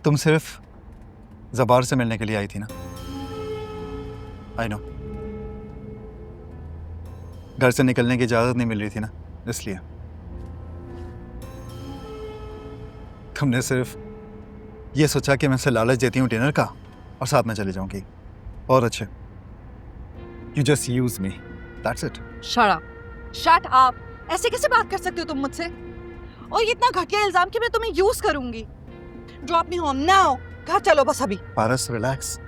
तुम सिर्फ ज़बार से मिलने के लिए आई थी ना? I know. घर से निकलने की इजाज़त नहीं मिल रही थी ना, इसलिए। तुमने सिर्फ ये सोचा कि मैं उसे लालच देती हूँ डिनर का और साथ में चले जाऊंगी। और अच्छे। You just use me. That's it. Shut up. Shut up. ऐसे कैसे बात कर सकते हो तुम मुझसे? और ये इतना घटिया इल्जाम कि मैं तुम्हें यूज करूंगी। Drop me home now. घर चलो बस अभी। पारस, रिलैक्स।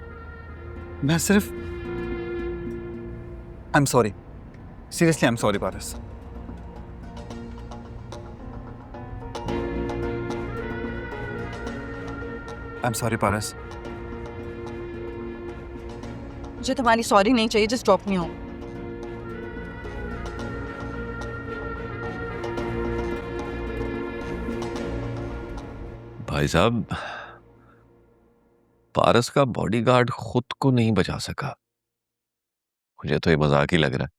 मैं सिर्फ I'm sorry. Seriously, I'm sorry, Paras. I'm sorry, पारस। मुझे तुम्हारी सॉरी नहीं चाहिए, just drop me home. भाई साहब, पारस का बॉडीगार्ड खुद को नहीं बचा सका। मुझे तो ये मजाक ही लग रहा है।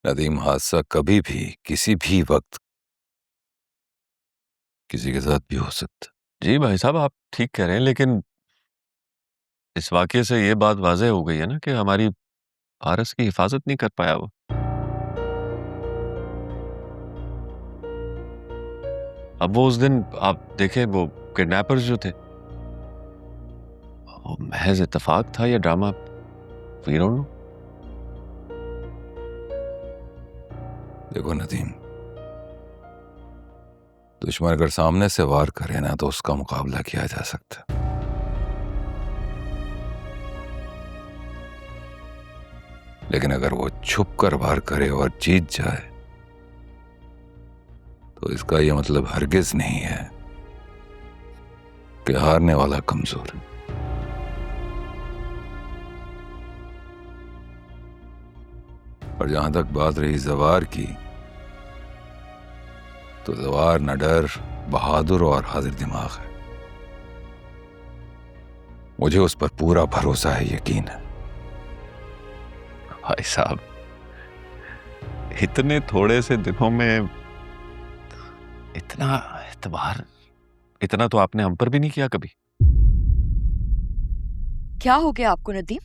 नदीम, हादसा कभी भी किसी भी वक्त किसी के साथ भी हो सकता। जी भाई साहब, आप ठीक कह रहे हैं, लेकिन इस वाकये से ये बात वाज़ेह हो गई है ना कि हमारी पारस की हिफाजत नहीं कर पाया वो। अब वो उस दिन आप देखें, वो किडनैपर्स जो थे, वो महज इत्तेफाक था या ड्रामा, वी डोंट नो। देखो नदीम, दुश्मन अगर सामने से वार करे ना तो उसका मुकाबला किया जा सकता, लेकिन अगर वो छुप कर वार करे और जीत जाए तो इसका यह मतलब हरगिज नहीं है कि हारने वाला कमजोर है। और जहां तक बात रही जवार की, तो जवार निडर, बहादुर और हाजिर दिमाग है। मुझे उस पर पूरा भरोसा है, यकीन है। भाई साहब, इतने थोड़े से दिनों में इतना एतबार, इतना तो आपने हम पर भी नहीं किया कभी। क्या हो गया आपको नदीम?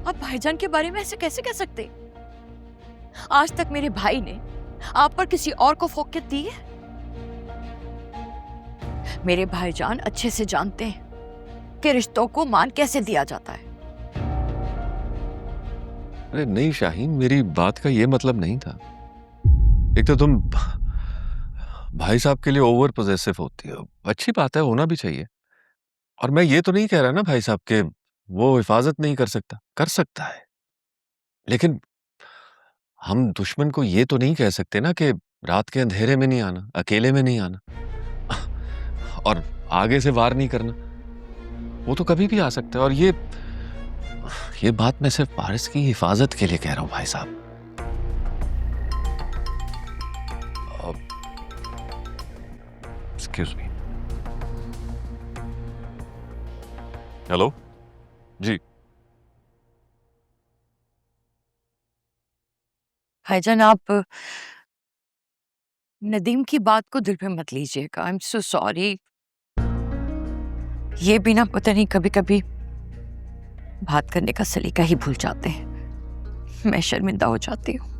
आप भाईजान के बारे में ऐसे कैसे कह सकते? आज तक मेरे भाई ने आप पर किसी और को फोकियत दी है? मेरे भाईजान अच्छे से जानते हैं कि रिश्तों को मान कैसे दिया जाता है। अरे नहीं शाहीन, मेरी बात का ये मतलब नहीं था। एक तो तुम भाई साहब के लिए ओवर पोजेसिव होती हो, अच्छी बात है, होना भी चाहिए। और मैं ये तो नहीं कह रहा ना भाई साहब के वो हिफाजत नहीं कर सकता, कर सकता है, लेकिन हम दुश्मन को ये तो नहीं कह सकते ना कि रात के अंधेरे में नहीं आना, अकेले में नहीं आना और आगे से वार नहीं करना। वो तो कभी भी आ सकता है। और ये बात मैं सिर्फ पारस की हिफाजत के लिए कह रहा हूं भाई साहब। Excuse me. हेलो जी। भाईजान, आप नदीम की बात को दिल पे मत लीजिएगा। I am so sorry. ये भी ना पता नहीं कभी कभी बात करने का सलीका ही भूल जाते हैं। मैं शर्मिंदा हो जाती हूँ।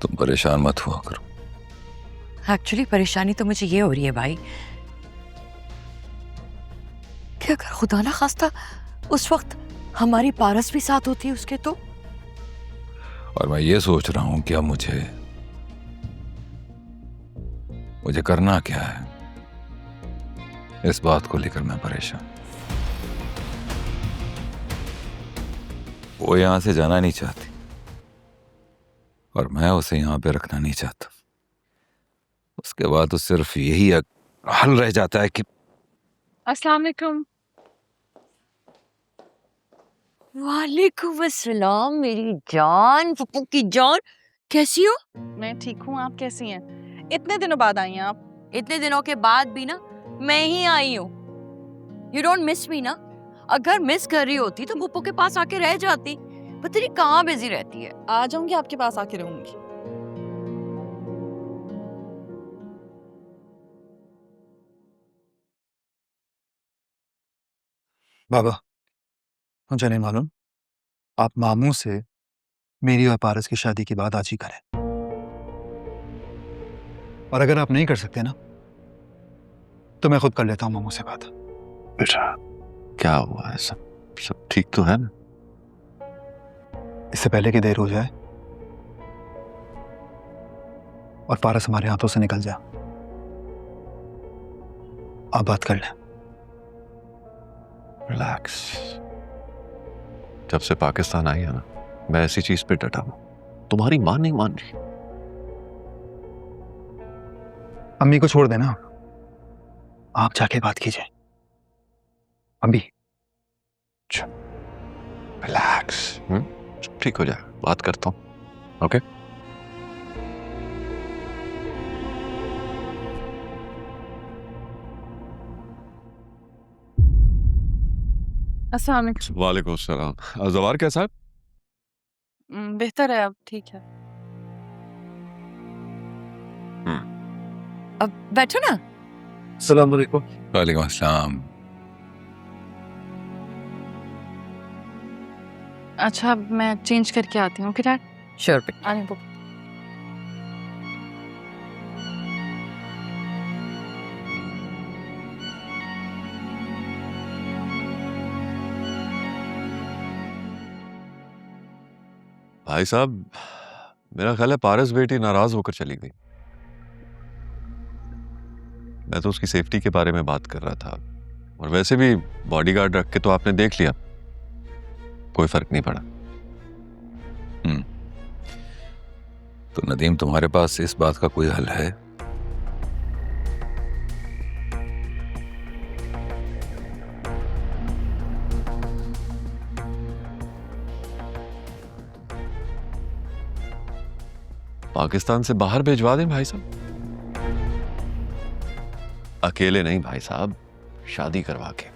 तुम परेशान मत हुआ करो। एक्चुअली परेशानी तो मुझे ये हो रही है भाई कि अगर खुदा ना खास्ता उस वक्त हमारी पारस भी साथ होती है उसके तो। और मैं ये सोच रहा हूं कि अब मुझे करना क्या है। इस बात को लेकर मैं परेशान। वो यहां से जाना नहीं चाहती और मैं उसे यहां पे रखना नहीं चाहता। उसके बाद तो सिर्फ यही हल रह जाता है कि अस्सलाम वालेकुम। वालेकुम अस्सलाम मेरी जान, पप्पू की जान। कैसी हो? मैं ठीक हूँ, आप कैसी हैं? इतने दिनों बाद आई हैं आप। इतने दिनों के बाद भी ना मैं ही आई हूँ। यू डोंट मिस मी ना? अगर मिस कर रही होती तो पप्पू के पास आके रह जाती। पता नहीं कहाँ बिजी रहती है। आ जाऊंगी, आपके पास आके रहूंगी। बाबा, मुझे नहीं मालूम, आप मामू से मेरी और पारस की शादी की बात आज ही करें। और अगर आप नहीं कर सकते ना, तो मैं खुद कर लेता हूं मामू से बात। बेटा क्या हुआ है? सब सब ठीक तो है ना? इससे पहले कि देर हो जाए और पारस हमारे हाथों से निकल जाए, आप बात कर लें। रिलैक्स। जब से पाकिस्तान आई है ना, मैं ऐसी चीज पे डटा हूं। तुम्हारी मां नहीं मान रही। अम्मी को छोड़ देना, आप जाके बात कीजिए। अम्मी, रिलैक्स। ठीक हो जाए, बात करता हूं। ओके अस्सलाम वालेकुम। वालेकुम सलाम। जवार कैसा है? बेहतर है अब, ठीक है। अब बैठो ना। अस्सलाम वालेकुम। वालेकुम अस्सलाम। अच्छा, अब मैं चेंज करके आती हूँ। ओके डैड, श्योर पे। आने दो। भाई साहब, मेरा ख्याल है पारस बेटी नाराज होकर चली गई। मैं तो उसकी सेफ्टी के बारे में बात कर रहा था, और वैसे भी बॉडीगार्ड रख के तो आपने देख लिया, कोई फर्क नहीं पड़ा। तो नदीम, तुम्हारे पास इस बात का कोई हल है? पाकिस्तान से बाहर भिजवा दें भाई साहब। अकेले नहीं भाई साहब, शादी करवा के।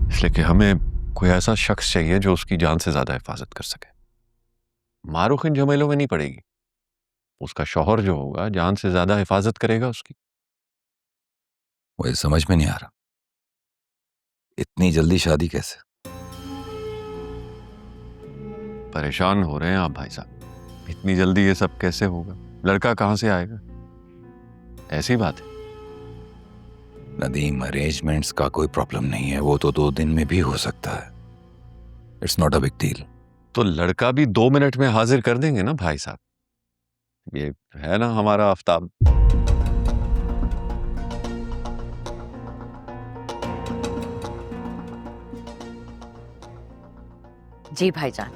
इसलिए कि हमें कोई ऐसा शख्स चाहिए जो उसकी जान से ज्यादा हिफाजत कर सके। मारूख इन झमेलों में नहीं पड़ेगी। उसका शौहर जो होगा जान से ज्यादा हिफाजत करेगा उसकी। मुझे समझ में नहीं आ रहा, इतनी जल्दी शादी कैसे? परेशान हो रहे हैं आप भाई साहब। इतनी जल्दी ये सब कैसे होगा? लड़का कहां से आएगा? ऐसी बात है। नदीम, अरेंजमेंट्स का कोई प्रॉब्लम नहीं है, वो तो 2 दिन में भी हो सकता है। It's not a big deal. तो लड़का भी 2 मिनट में हाजिर कर देंगे ना भाई साहब। ये है ना हमारा आफ्ताब। जी भाईजान।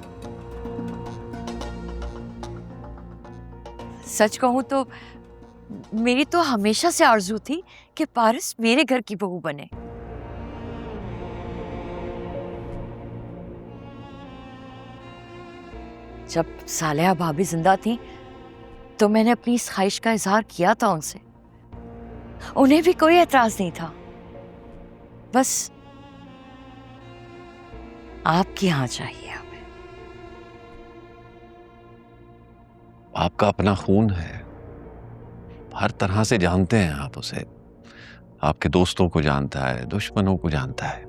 सच कहूं तो मेरी तो हमेशा से आरजू थी कि पारस मेरे घर की बहू बने। जब सालेहा भाभी जिंदा थी तो मैंने अपनी इस ख्वाहिश का इजहार किया था उनसे। उन्हें भी कोई एतराज नहीं था। बस आपकी हाँ चाहिए हमें। आपका अपना खून है, हर तरह से जानते हैं आप उसे। आपके दोस्तों को जानता है, दुश्मनों को जानता है।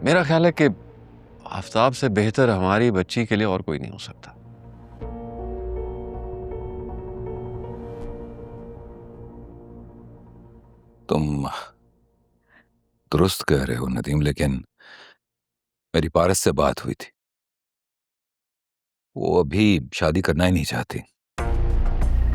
मेरा ख्याल है कि आफ्ताब से बेहतर हमारी बच्ची के लिए और कोई नहीं हो सकता। तुम दुरुस्त कह रहे हो नदीम, लेकिन मेरी पारस से बात हुई थी। वो अभी शादी करना ही नहीं चाहती।